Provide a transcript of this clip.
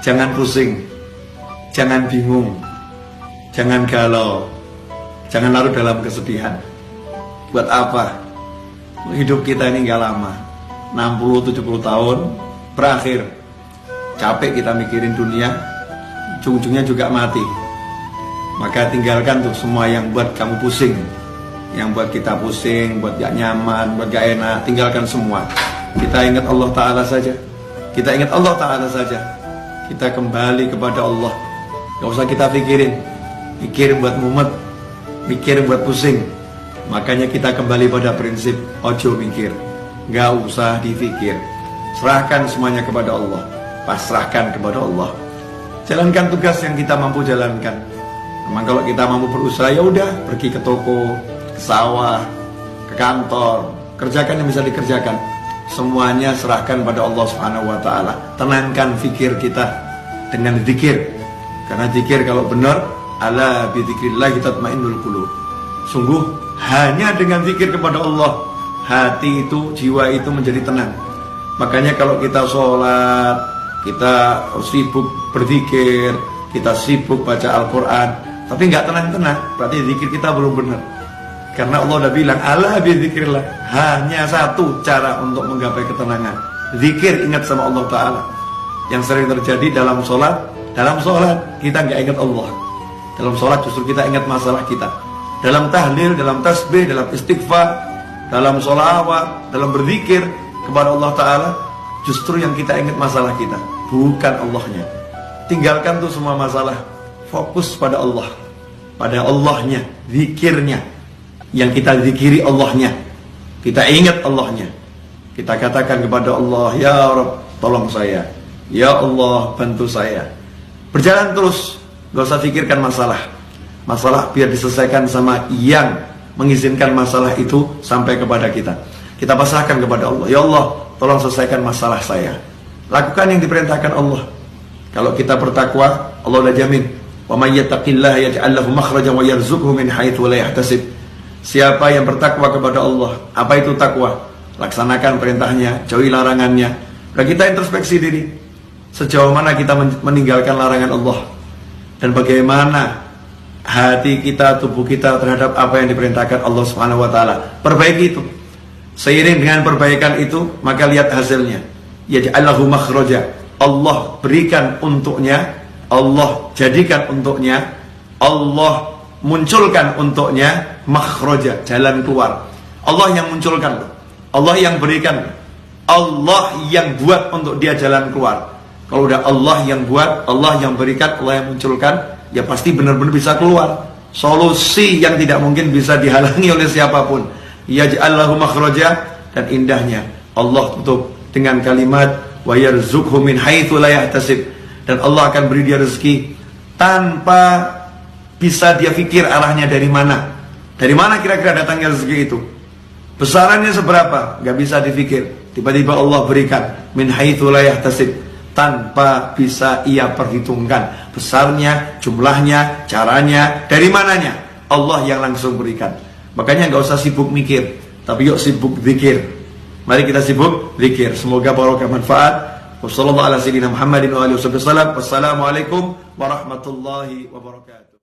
Jangan pusing, jangan bingung, jangan galau, jangan larut dalam kesedihan. Buat apa? Hidup kita ini gak lama, 60-70 tahun berakhir. Capek kita mikirin dunia, ujung-ujungnya juga mati. Maka tinggalkan tuh semua yang buat kamu pusing, yang buat kita pusing, buat gak nyaman, buat gak enak. Tinggalkan semua. Kita ingat Allah Ta'ala saja. Kita ingat Allah Ta'ala saja. Kita kembali kepada Allah. Gak usah kita pikirin, mikirin buat mumet, mikirin buat pusing. Makanya kita kembali pada prinsip ojo mikir, gak usah dipikir. Serahkan semuanya kepada Allah, pasrahkan kepada Allah. Jalankan tugas yang kita mampu jalankan. Memang kalau kita mampu berusaha, ya udah, pergi ke toko, ke sawah, ke kantor, kerjakan yang bisa dikerjakan. Semuanya serahkan pada Allah Subhanahu wa Ta'ala. Tenangkan fikir kita dengan zikir. Karena zikir kalau benar, ala bi dzikrillah tatmainnul qulub. Sungguh hanya dengan zikir kepada Allah, hati itu, jiwa itu menjadi tenang. Makanya kalau kita sholat, kita sibuk berzikir, kita sibuk baca Al-Quran, tapi nggak tenang-tenang, berarti zikir kita belum benar. Karena Allah udah bilang, ala bi dzikrillah, hanya satu cara untuk menggapai ketenangan, zikir, ingat sama Allah Ta'ala. Yang sering terjadi dalam sholat kita nggak ingat Allah. Dalam sholat justru kita ingat masalah kita. Dalam tahlil, dalam tasbih, dalam istighfar, dalam sholawat, dalam berzikir kepada Allah Ta'ala, justru yang kita ingat masalah kita, bukan Allahnya. Tinggalkan tuh semua masalah, fokus pada Allah, pada Allahnya, zikirnya. Yang kita zikiri Allahnya, kita ingat Allahnya. Kita katakan kepada Allah, ya Rabb, tolong saya, ya Allah, bantu saya. Berjalan terus, gak usah pikirkan masalah biar diselesaikan sama yang mengizinkan masalah itu sampai kepada kita. Kita pasrahkan kepada Allah, ya Allah, tolong selesaikan masalah saya. Lakukan yang diperintahkan Allah. Kalau kita bertakwa, Allah udah jamin, wa may yattaqillaha yaj'al lahu makhrajan wa yarzuqhu min haitsu la yahtasib. Siapa yang bertakwa kepada Allah, apa itu takwa? Laksanakan perintahnya, jauhi larangannya. Nah, kita introspeksi diri, sejauh mana kita meninggalkan larangan Allah, dan bagaimana hati kita, tubuh kita terhadap apa yang diperintahkan Allah Subhanahu wa Ta'ala. Perbaiki itu. Seiring dengan perbaikan itu, maka lihat hasilnya. Yaj'allahu makhraja. Allah berikan untuknya, Allah jadikan untuknya, Allah munculkan untuknya makhraja, jalan keluar. Allah yang munculkan, Allah yang berikan, Allah yang buat untuk dia jalan keluar. Kalau udah Allah yang buat, Allah yang berikan, Allah yang munculkan, ya pasti benar-benar bisa keluar. Solusi yang tidak mungkin bisa dihalangi oleh siapapun. Yaj'allahu makhraja, dan indahnya Allah tutup dengan kalimat wa yarzuqhu min haitsu la yahtasib, dan Allah akan beri dia rezeki tanpa bisa dia pikir arahnya dari mana. Dari mana kira-kira datangnya rezeki itu? Besarannya seberapa? Gak bisa dipikir. Tiba-tiba Allah berikan min haitsu la yahtasib, tanpa bisa ia perhitungkan besarnya, jumlahnya, caranya, dari mananya. Allah yang langsung berikan. Makanya gak usah sibuk mikir, tapi yuk sibuk zikir. Mari kita sibuk zikir. Semoga barokah manfaat. Wassalamualaikum warahmatullahi wabarakatuh.